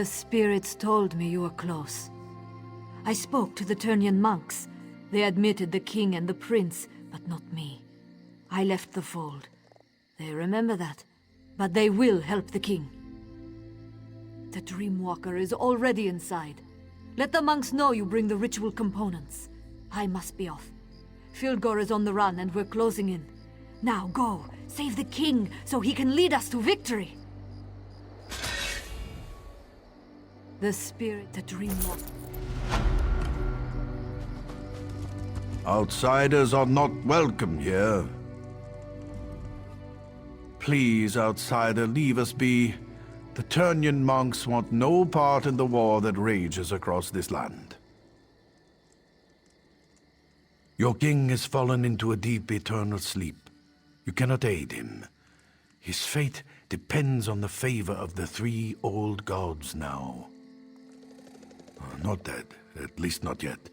The spirits told me you were close. I spoke to the Turnian monks. They admitted the king and the prince, but not me. I left the fold. They remember that, but they will help the king. The Dreamwalker is already inside. Let the monks know you bring the ritual components. I must be off. Filgor is on the run and we're closing in. Now go, save the king so he can lead us to victory. The spirit, the Dreamwalker. Outsiders are not welcome here. Please, outsider, leave us be. The Turnian monks want no part in the war that rages across this land. Your king has fallen into a deep eternal sleep. You cannot aid him. His fate depends on the favor of the three old gods now. Not dead, at least not yet.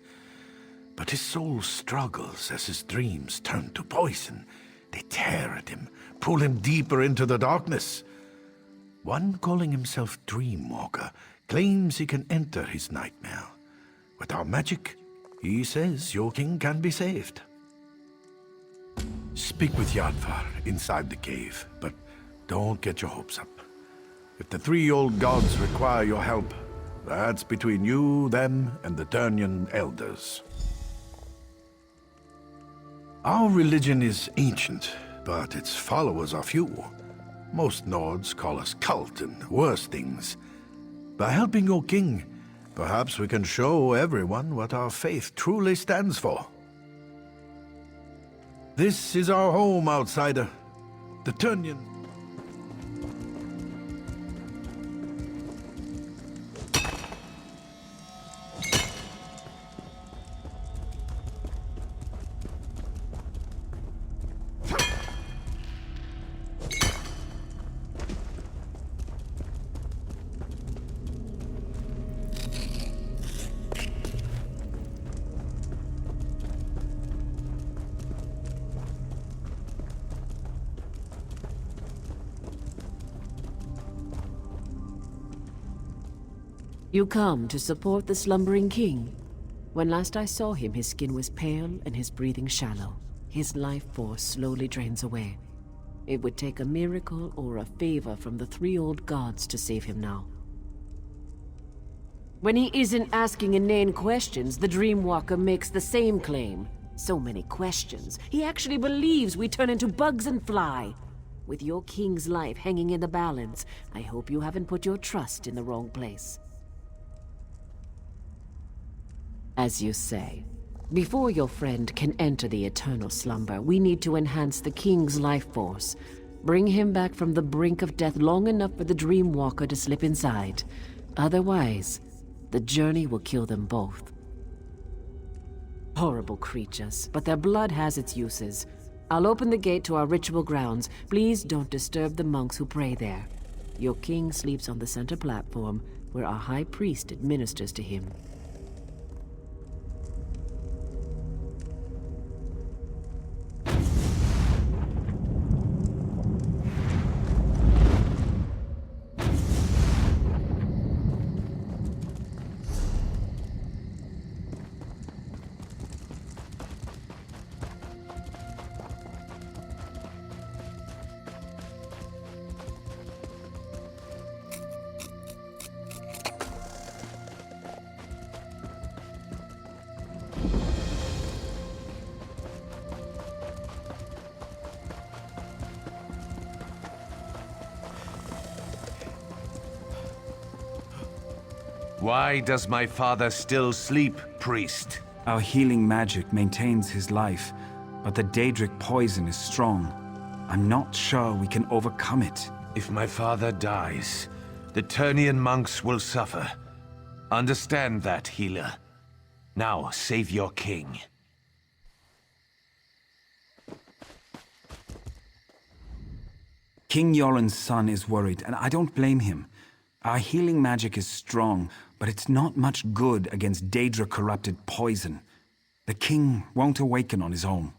But his soul struggles as his dreams turn to poison. They tear at him, pull him deeper into the darkness. One calling himself Dreamwalker claims he can enter his nightmare. With our magic, he says your king can be saved. Speak with Yadvar inside the cave, but don't get your hopes up. If the three old gods require your help, that's between you, them, and the Turnian elders. Our religion is ancient, but its followers are few. Most Nords call us cult and worse things. By helping your king, perhaps we can show everyone what our faith truly stands for. This is our home, outsider. The Turnian... You come to support the slumbering king. When last I saw him, his skin was pale and his breathing shallow. His life force slowly drains away. It would take a miracle or a favor from the three old gods to save him now. When he isn't asking inane questions, the Dreamwalker makes the same claim. So many questions. He actually believes we turn into bugs and fly. With your king's life hanging in the balance, I hope you haven't put your trust in the wrong place. As you say, before your friend can enter the eternal slumber, we need to enhance the king's life force. Bring him back from the brink of death long enough for the Dreamwalker to slip inside. Otherwise, the journey will kill them both. Horrible creatures, but their blood has its uses. I'll open the gate to our ritual grounds. Please don't disturb the monks who pray there. Your king sleeps on the center platform, where our high priest administers to him. Why does my father still sleep, priest? Our healing magic maintains his life, but the Daedric poison is strong. I'm not sure we can overcome it. If my father dies, the Turnian monks will suffer. Understand that, healer. Now, save your king. King Yoren's son is worried, and I don't blame him. Our healing magic is strong, but it's not much good against Daedra-corrupted poison. The king won't awaken on his own.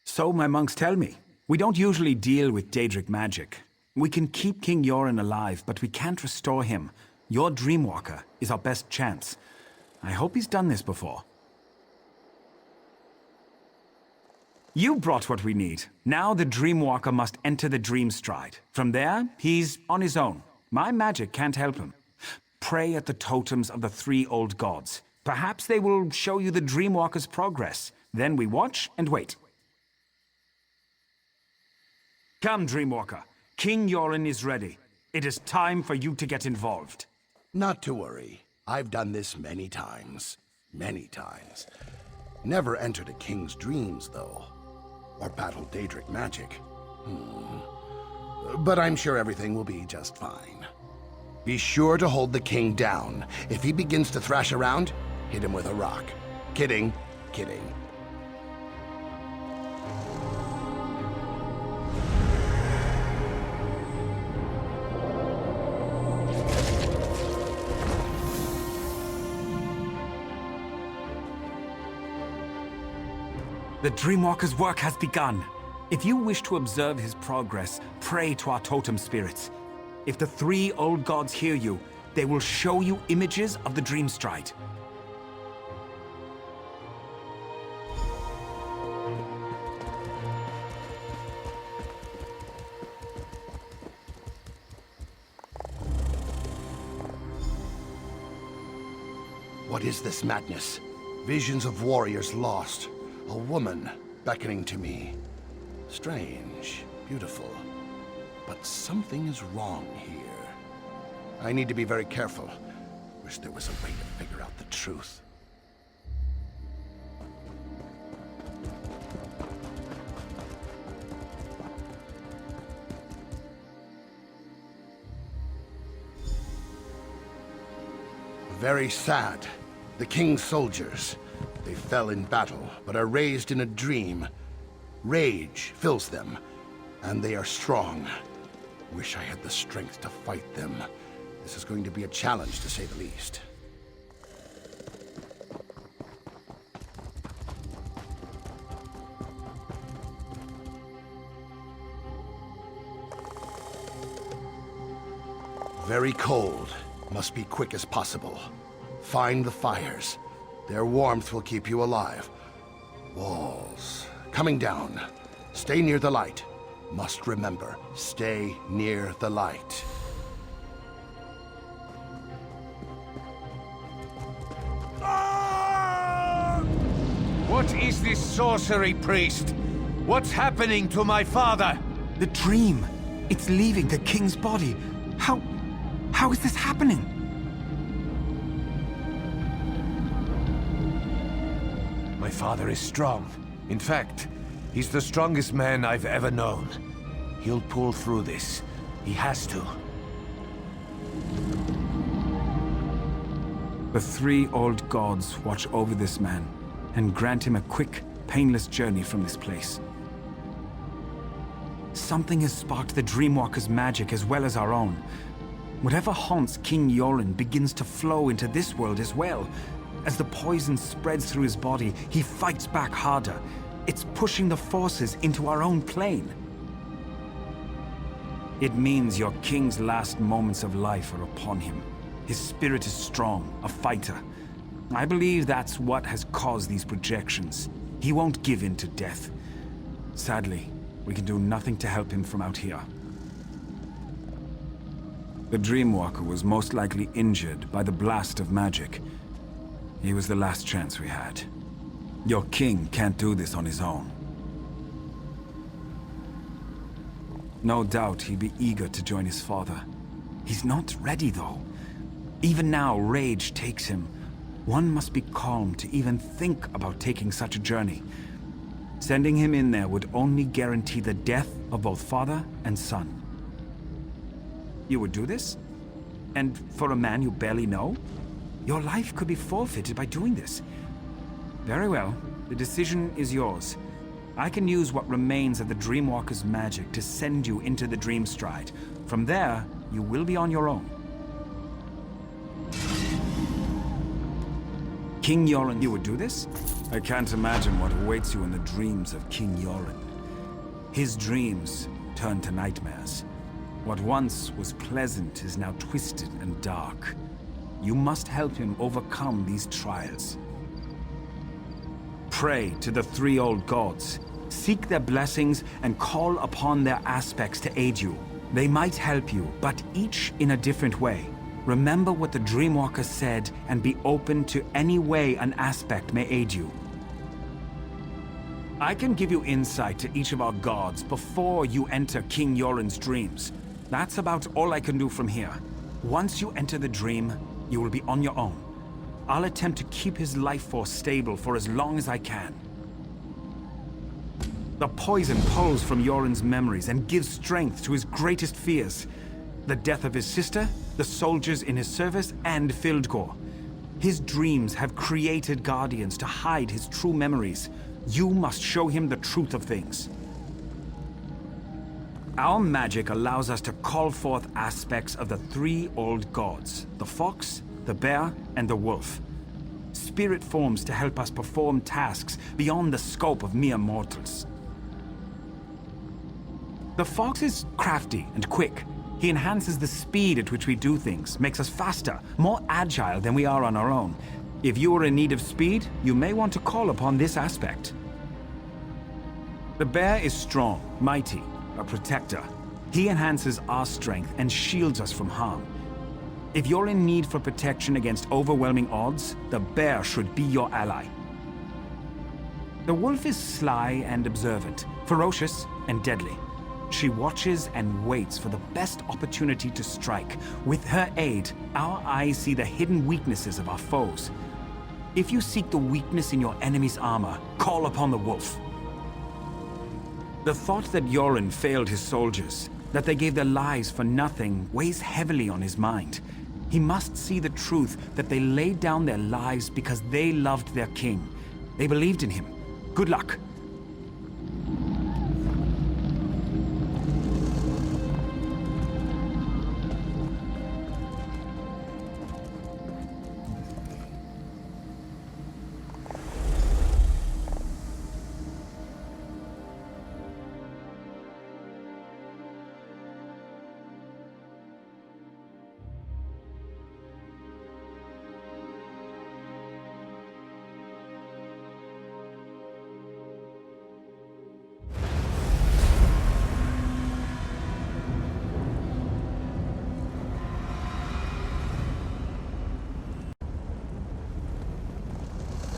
So my monks tell me. We don't usually deal with Daedric magic. We can keep King Yoren alive, but we can't restore him. Your Dreamwalker is our best chance. I hope he's done this before. You brought what we need. Now the Dreamwalker must enter the Dream Stride. From there, he's on his own. My magic can't help him. Pray at the totems of the 3 old gods. Perhaps they will show you the Dreamwalker's progress. Then we watch and wait. Come, Dreamwalker. King Yoren is ready. It is time for you to get involved. Not to worry. I've done this many times. Many times. Never entered a king's dreams, though. Or battled Daedric magic. But I'm sure everything will be just fine. Be sure to hold the king down. If he begins to thrash around, hit him with a rock. Kidding. Kidding. The Dreamwalker's work has begun. If you wish to observe his progress, pray to our totem spirits. If the 3 old gods hear you, they will show you images of the Dream Stride. What is this madness? Visions of warriors lost. A woman beckoning to me. Strange, beautiful. But something is wrong here. I need to be very careful. Wish there was a way to figure out the truth. Very sad. The king's soldiers. They fell in battle, but are raised in a dream. Rage fills them, and they are strong. Wish I had the strength to fight them. This is going to be a challenge, to say the least. Very cold. Must be quick as possible. Find the fires. Their warmth will keep you alive. Walls. Coming down. Stay near the light. Must remember, stay near the light. What is this sorcery, priest? What's happening to my father? The dream. It's leaving the king's body. How is this happening? My father is strong. In fact, he's the strongest man I've ever known. He'll pull through this. He has to. The 3 old gods watch over this man and grant him a quick, painless journey from this place. Something has sparked the Dreamwalker's magic as well as our own. Whatever haunts King Yoren begins to flow into this world as well. As the poison spreads through his body, he fights back harder. It's pushing the forces into our own plane. It means your king's last moments of life are upon him. His spirit is strong, a fighter. I believe that's what has caused these projections. He won't give in to death. Sadly, we can do nothing to help him from out here. The Dreamwalker was most likely injured by the blast of magic. He was the last chance we had. Your king can't do this on his own. No doubt he'd be eager to join his father. He's not ready, though. Even now, rage takes him. One must be calm to even think about taking such a journey. Sending him in there would only guarantee the death of both father and son. You would do this? And for a man you barely know? Your life could be forfeited by doing this. Very well. The decision is yours. I can use what remains of the Dreamwalker's magic to send you into the Dream Stride. From there, you will be on your own. King Yoren, you would do this? I can't imagine what awaits you in the dreams of King Yoren. His dreams turn to nightmares. What once was pleasant is now twisted and dark. You must help him overcome these trials. Pray to the three old gods. Seek their blessings and call upon their aspects to aid you. They might help you, but each in a different way. Remember what the Dreamwalker said and be open to any way an aspect may aid you. I can give you insight to each of our gods before you enter King Yoren's dreams. That's about all I can do from here. Once you enter the dream, you will be on your own. I'll attempt to keep his life force stable for as long as I can. The poison pulls from Yoren's memories and gives strength to his greatest fears. The death of his sister, the soldiers in his service, and Fildgor. His dreams have created guardians to hide his true memories. You must show him the truth of things. Our magic allows us to call forth aspects of the three old gods, the fox, the bear, and the wolf. Spirit forms to help us perform tasks beyond the scope of mere mortals. The fox is crafty and quick. He enhances the speed at which we do things, makes us faster, more agile than we are on our own. If you are in need of speed, you may want to call upon this aspect. The bear is strong, mighty, a protector. He enhances our strength and shields us from harm. If you're in need for protection against overwhelming odds, the bear should be your ally. The wolf is sly and observant, ferocious and deadly. She watches and waits for the best opportunity to strike. With her aid, our eyes see the hidden weaknesses of our foes. If you seek the weakness in your enemy's armor, call upon the wolf. The thought that Yoren failed his soldiers, that they gave their lives for nothing, weighs heavily on his mind. He must see the truth that they laid down their lives because they loved their king. They believed in him. Good luck.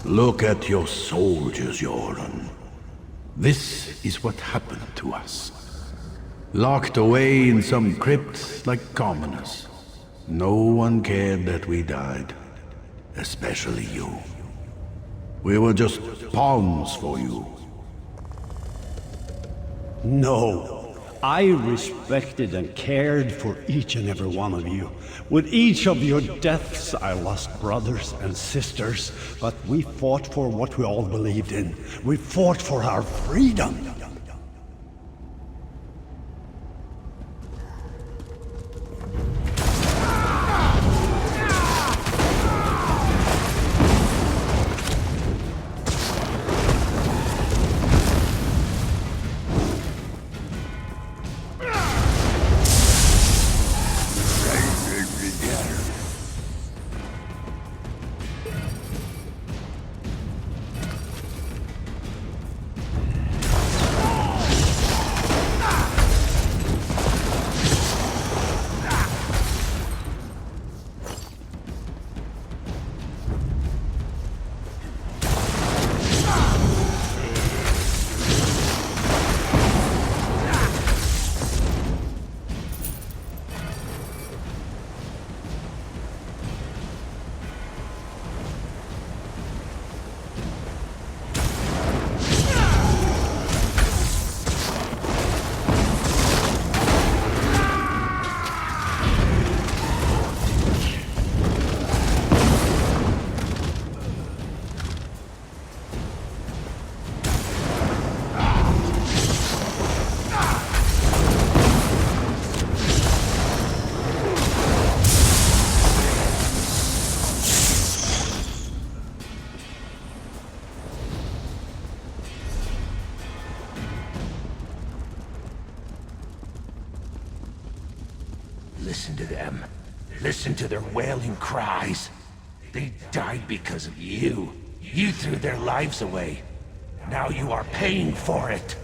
Look at your soldiers, Yoren. This is what happened to us. Locked away in some crypt like commoners. No one cared that we died. Especially you. We were just pawns for you. No. I respected and cared for each and every one of you. With each of your deaths, I lost brothers and sisters, but we fought for what we all believed in. We fought for our freedom. Listen to their wailing cries. They died because of you. You threw their lives away. Now you are paying for it.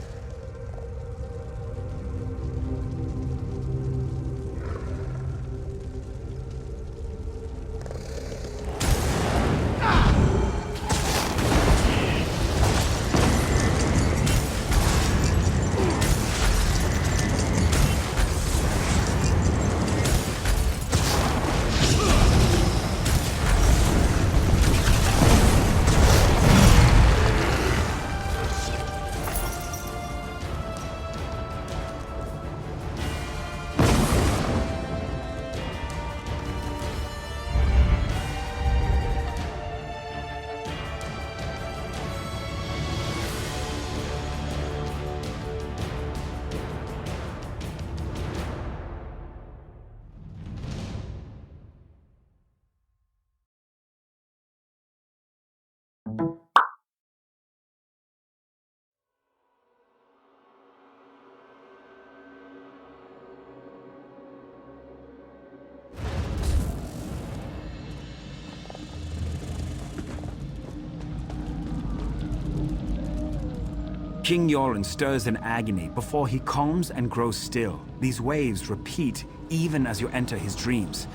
King Yoren stirs in agony before he calms and grows still. These waves repeat even as you enter his dreams.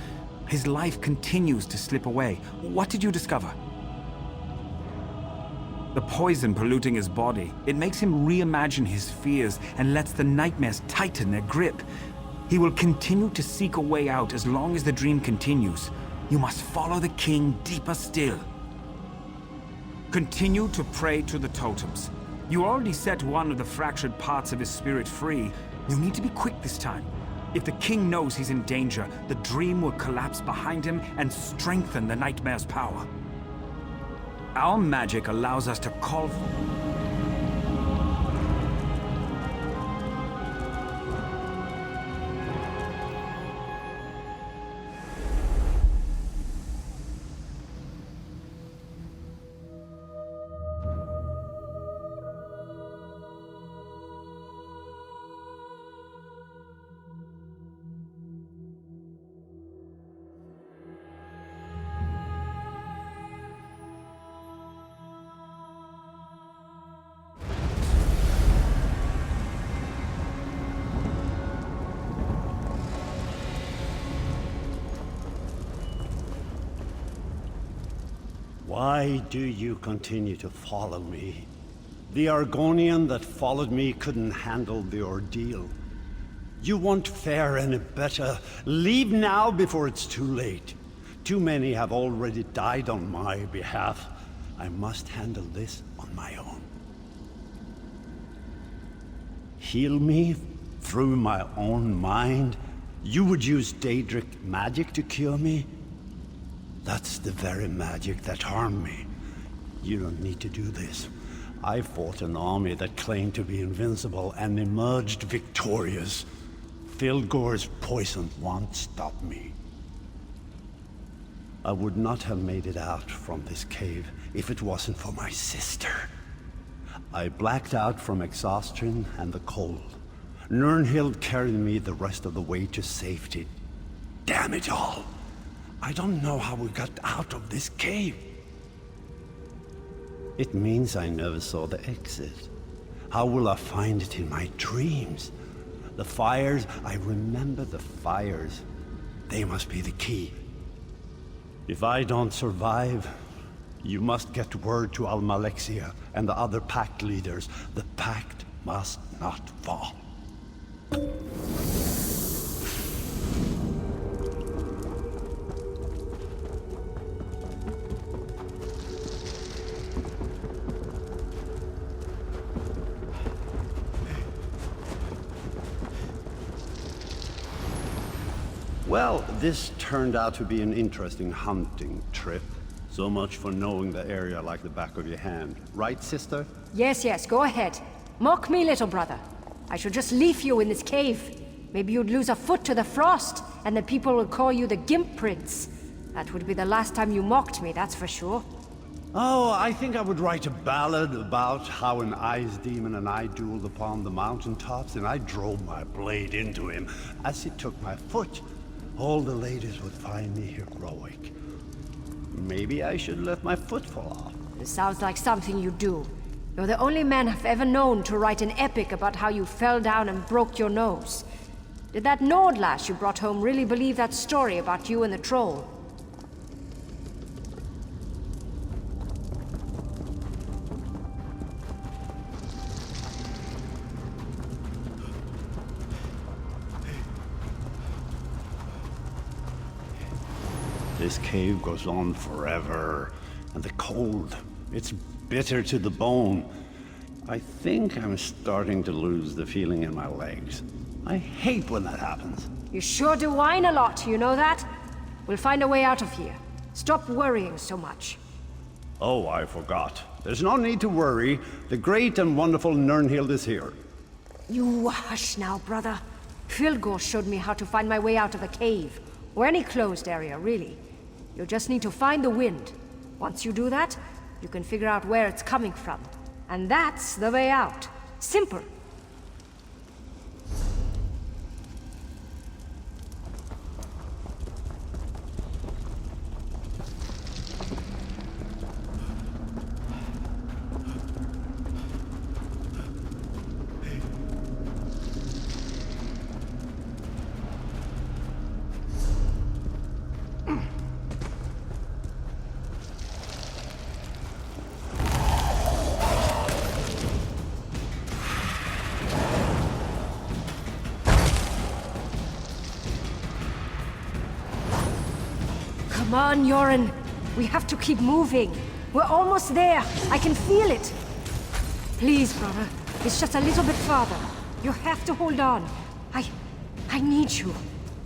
His life continues to slip away. What did you discover? The poison polluting his body. It makes him reimagine his fears and lets the nightmares tighten their grip. He will continue to seek a way out as long as the dream continues. You must follow the king deeper still. Continue to pray to the totems. You already set one of the fractured parts of his spirit free. You need to be quick this time. If the king knows he's in danger, the dream will collapse behind him and strengthen the nightmare's power. Our magic allows us to call for... Why do you continue to follow me? The Argonian that followed me couldn't handle the ordeal. You won't fare any better. Leave now before it's too late. Too many have already died on my behalf. I must handle this on my own. Heal me through my own mind? You would use Daedric magic to cure me? That's the very magic that harmed me. You don't need to do this. I fought an army that claimed to be invincible and emerged victorious. Filgor's poison won't stop me. I would not have made it out from this cave if it wasn't for my sister. I blacked out from exhaustion and the cold. Nirnhild carried me the rest of the way to safety. Damn it all! I don't know how we got out of this cave. It means I never saw the exit. How will I find it in my dreams? The fires, I remember the fires. They must be the key. If I don't survive, you must get word to Almalexia and the other pact leaders. The pact must not fall. Well, this turned out to be an interesting hunting trip. So much for knowing the area like the back of your hand. Right, sister? Yes, go ahead. Mock me, little brother. I should just leave you in this cave. Maybe you'd lose a foot to the frost, and the people would call you the Gimp Prince. That would be the last time you mocked me, that's for sure. Oh, I think I would write a ballad about how an ice demon and I dueled upon the mountaintops, and I drove my blade into him as he took my foot. all the ladies would find me heroic. Maybe I should let my foot fall off. This sounds like something you do. You're the only man I've ever known to write an epic about how you fell down and broke your nose. Did that Nord lass you brought home really believe that story about you and the troll? This cave goes on forever, and the cold, it's bitter to the bone. I think I'm starting to lose the feeling in my legs. I hate when that happens. You sure do whine a lot, you know that? We'll find a way out of here. Stop worrying so much. Oh, I forgot. There's no need to worry. The great and wonderful Nirnhild is here. You hush now, brother. Filgor showed me how to find my way out of the cave. Or any closed area, really. You just need to find the wind. Once you do that, you can figure out where it's coming from. And that's the way out. Simple. Come on, Yoren. We have to keep moving. We're almost there. I can feel it. Please, brother. It's just a little bit farther. You have to hold on. I need you.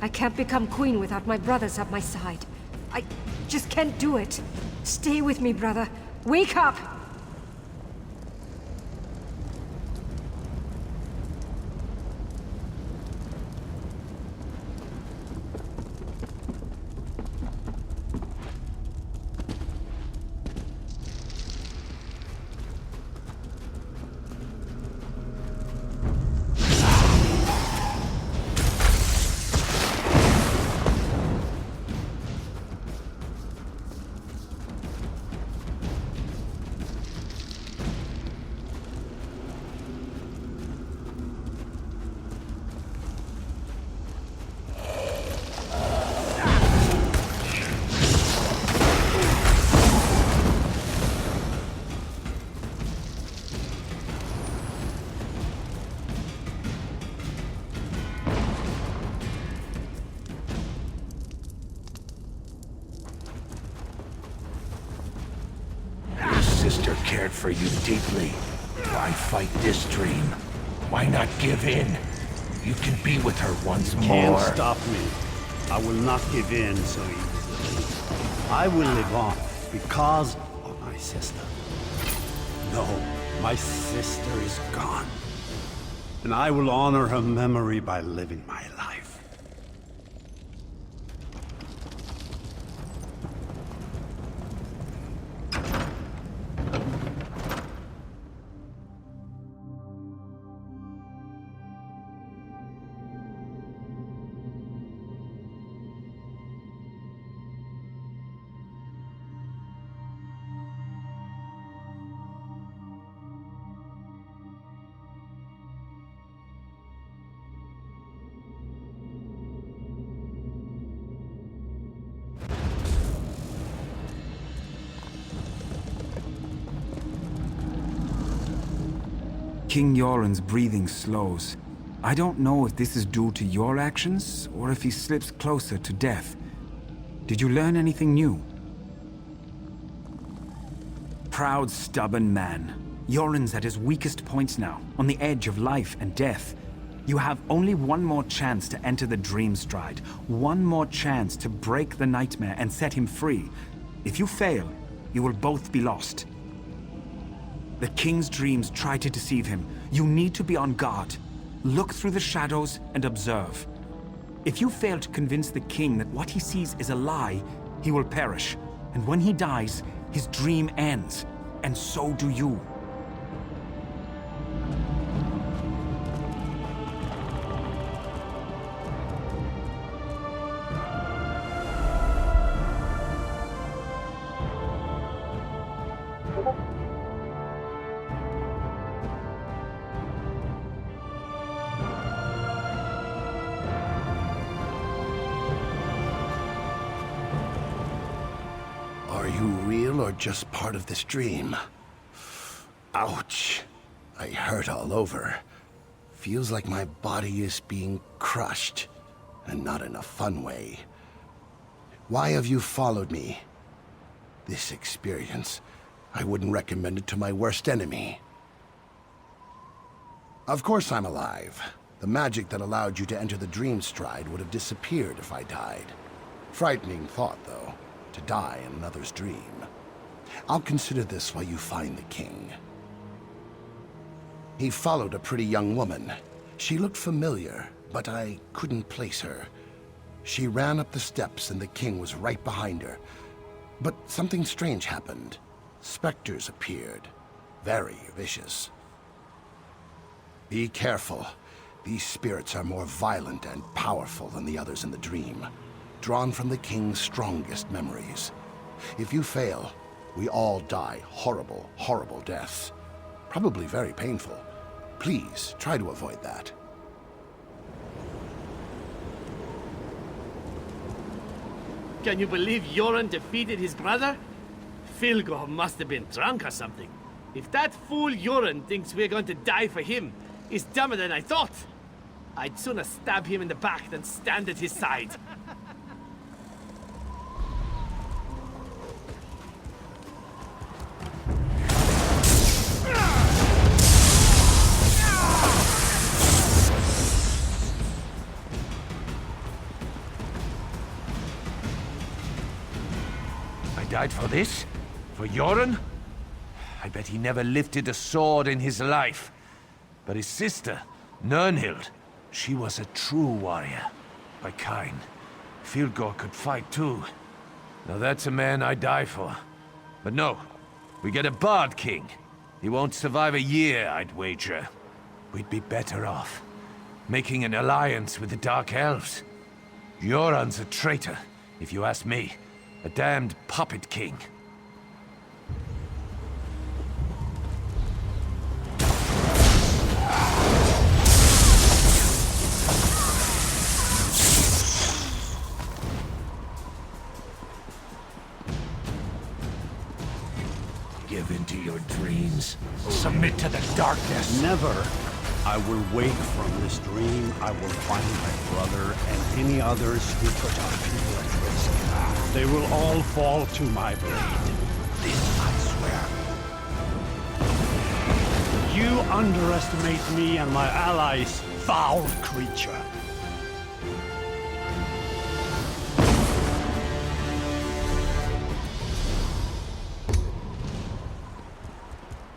I can't become queen without my brothers at my side. I just can't do it. Stay with me, brother. Wake up! Sister cared for you deeply. Why fight this dream? Why not give in? You can be with her once more. Can't stop me. I will not give in so easily. I will live on because of my sister. No, my sister is gone. And I will honor her memory by living my life. King Yoren's breathing slows. I don't know if this is due to your actions, or if he slips closer to death. Did you learn anything new? Proud, stubborn man. Yoren's at his weakest points now, on the edge of life and death. You have only one more chance to enter the Dream Stride. One more chance to break the nightmare and set him free. If you fail, you will both be lost. The King's dreams try to deceive him. You need to be on guard. Look through the shadows and observe. If you fail to convince the King that what he sees is a lie, he will perish. And when he dies, his dream ends. And so do you. Are you real or just part of this dream? Ouch. I hurt all over. Feels like my body is being crushed, and not in a fun way. Why have you followed me? This experience, I wouldn't recommend it to my worst enemy. Of course I'm alive. The magic that allowed you to enter the dream stride would have disappeared if I died. Frightening thought, though, to die in another's dream. I'll consider this while you find the king. He followed a pretty young woman. She looked familiar, but I couldn't place her. She ran up the steps and the king was right behind her. But something strange happened. Specters appeared. Very vicious. Be careful. These spirits are more violent and powerful than the others in the dream, drawn from the king's strongest memories. If you fail, we all die horrible, horrible deaths. Probably very painful. Please, try to avoid that. Can you believe Yoren defeated his brother? Filgor must have been drunk or something. If that fool Yoren thinks we're going to die for him, he's dumber than I thought. I'd sooner stab him in the back than stand at his side. Died for this? For Yoren? I bet he never lifted a sword in his life. But his sister, Nirnhild, she was a true warrior. By kind. Filgor could fight too. Now that's a man I die for. But no, we get a Bard King. He won't survive a year, I'd wager. We'd be better off making an alliance with the Dark Elves. Yoren's a traitor, if you ask me. A damned puppet king. Give in to your dreams. Submit to the darkness. Never. I will wake from this dream. I will find my brother and any others who put our people at risk. They will all fall to my blade. This I swear. You underestimate me and my allies, foul creature.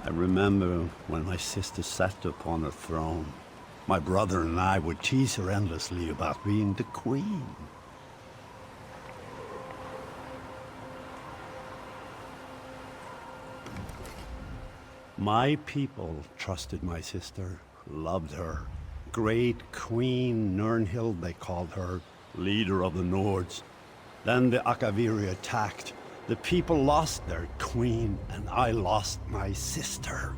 I remember when my sister sat upon her throne. My brother and I would tease her endlessly about being the queen. My people trusted my sister, loved her. Great Queen Nirnhild, they called her, leader of the Nords. Then the Akaviri attacked. The people lost their queen, and I lost my sister.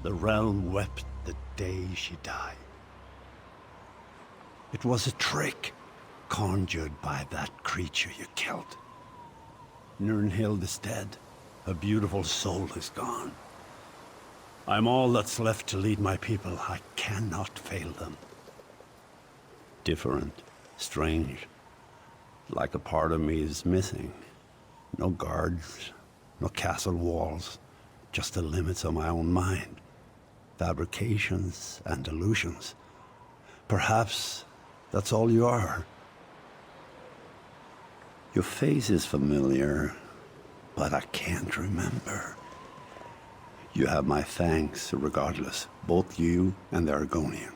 The realm wept the day she died. It was a trick conjured by that creature you killed. Nirnhild is dead. Her beautiful soul is gone. I'm all that's left to lead my people. I cannot fail them. Different, strange, like a part of me is missing. No guards, no castle walls, just the limits of my own mind. Fabrications and illusions. Perhaps that's all you are. Your face is familiar, but I can't remember. You have my thanks regardless, both you and the Argonian.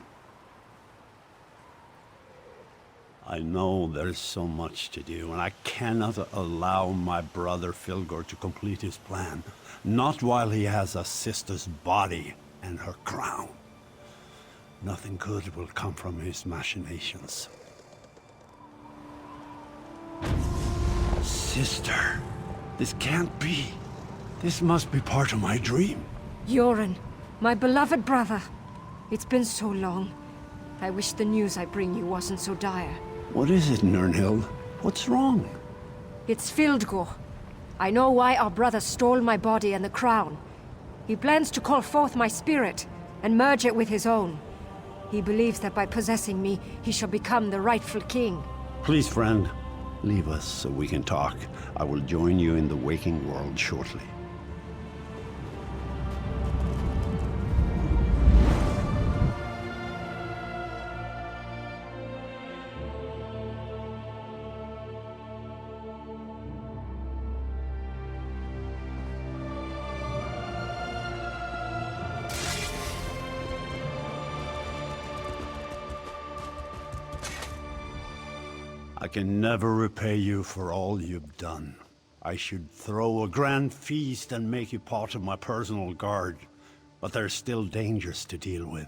I know there's so much to do, and I cannot allow my brother Filgor to complete his plan. Not while he has a sister's body and her crown. Nothing good will come from his machinations. Sister, this can't be. This must be part of my dream. Yoren, my beloved brother. It's been so long. I wish the news I bring you wasn't so dire. What is it, Nirnhild? What's wrong? It's Filgor. I know why our brother stole my body and the crown. He plans to call forth my spirit and merge it with his own. He believes that by possessing me, he shall become the rightful king. Please, friend, leave us so we can talk. I will join you in the waking world shortly. I can never repay you for all you've done. I should throw a grand feast and make you part of my personal guard, but there's still dangers to deal with.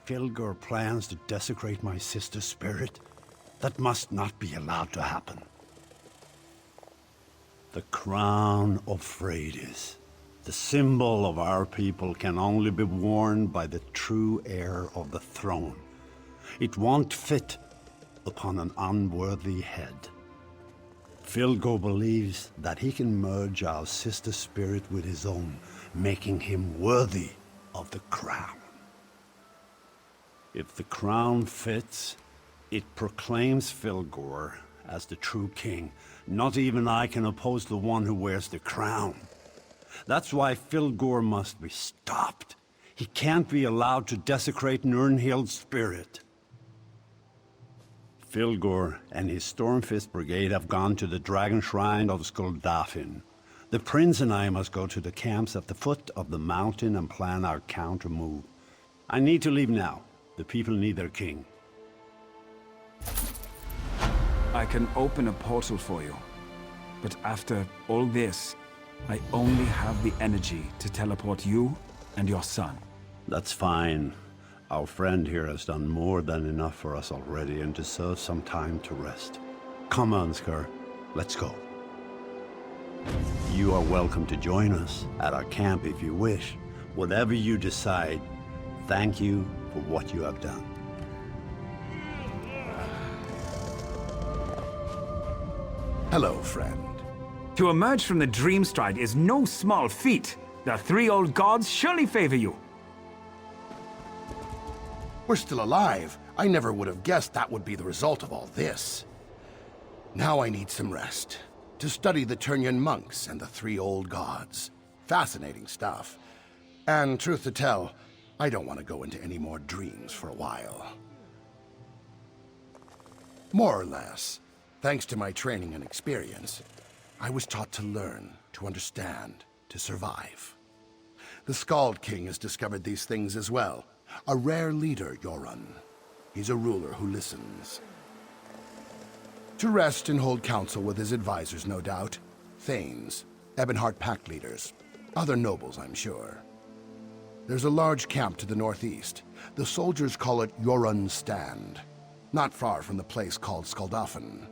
Filgor plans to desecrate my sister's spirit. That must not be allowed to happen. The crown of Freydis, the symbol of our people, can only be worn by the true heir of the throne. It won't fit upon an unworthy head. Filgor believes that he can merge our sister's spirit with his own, making him worthy of the crown. If the crown fits, it proclaims Filgor as the true king. Not even I can oppose the one who wears the crown. That's why Filgor must be stopped. He can't be allowed to desecrate Nirnhild's spirit. Filgor and his Stormfist Brigade have gone to the Dragon Shrine of Skuldafn. The prince and I must go to the camps at the foot of the mountain and plan our counter move. I need to leave now. The people need their king. I can open a portal for you. But after all this, I only have the energy to teleport you and your son. That's fine. Our friend here has done more than enough for us already and deserves some time to rest. Come on, Skir. Let's go. You are welcome to join us at our camp if you wish. Whatever you decide, thank you for what you have done. Hello, friend. To emerge from the Dreamstride is no small feat. The three old gods surely favor you. We're still alive. I never would have guessed that would be the result of all this. Now I need some rest. To study the Ternian monks and the three old gods. Fascinating stuff. And truth to tell, I don't want to go into any more dreams for a while. More or less, thanks to my training and experience, I was taught to learn, to understand, to survive. The Skald King has discovered these things as well. A rare leader, Jorun. He's a ruler who listens. To rest and hold council with his advisors, no doubt. Thanes, Ebonheart pack leaders, other nobles, I'm sure. There's a large camp to the northeast. The soldiers call it Jorun's Stand, not far from the place called Skuldafn.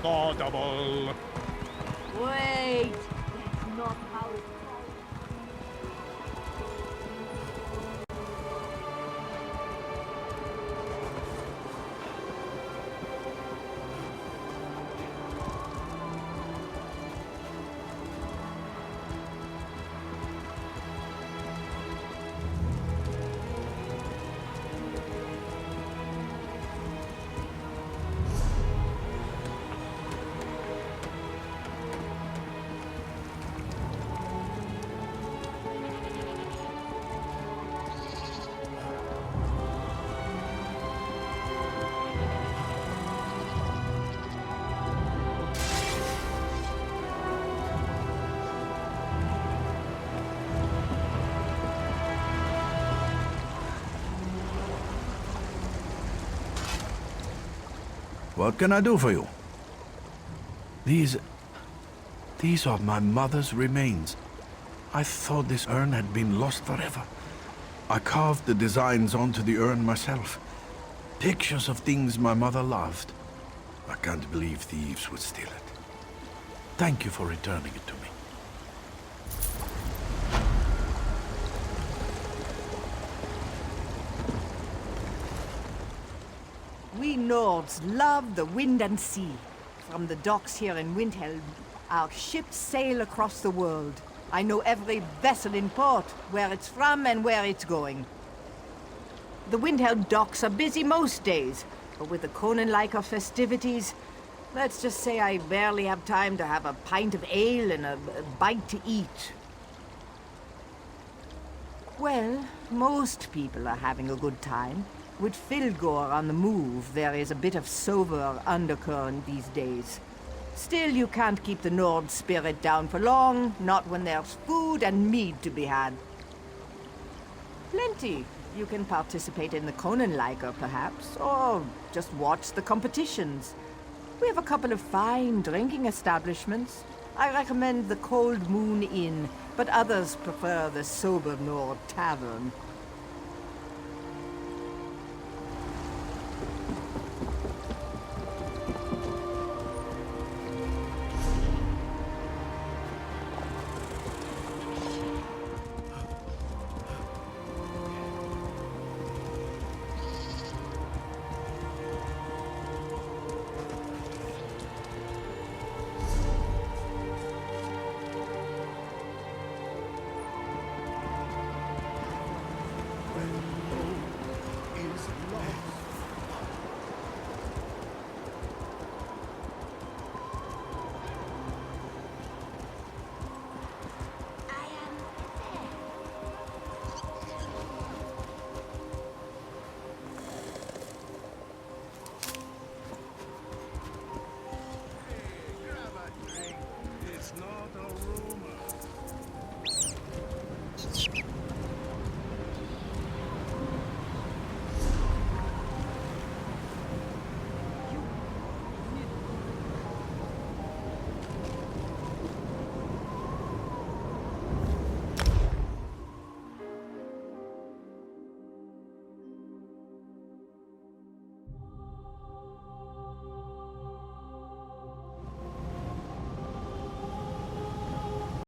unaffordable. Wait! That's not how it What can I do for you? These are my mother's remains. I thought this urn had been lost forever. I carved the designs onto the urn myself. Pictures of things my mother loved. I can't believe thieves would steal it. Thank you for returning it to me. We Nords love the wind and sea. From the docks here in Windhelm, our ships sail across the world. I know every vessel in port, where it's from and where it's going. The Windhelm docks are busy most days, but with the Conan-like festivities, let's just say I barely have time to have a pint of ale and a bite to eat. Well, most people are having a good time. With Filgor on the move, there is a bit of sober undercurrent these days. Still, you can't keep the Nord spirit down for long, not when there's food and mead to be had. Plenty. You can participate in the Conan-Liker, perhaps, or just watch the competitions. We have a couple of fine drinking establishments. I recommend the Cold Moon Inn, but others prefer the Sober Nord Tavern.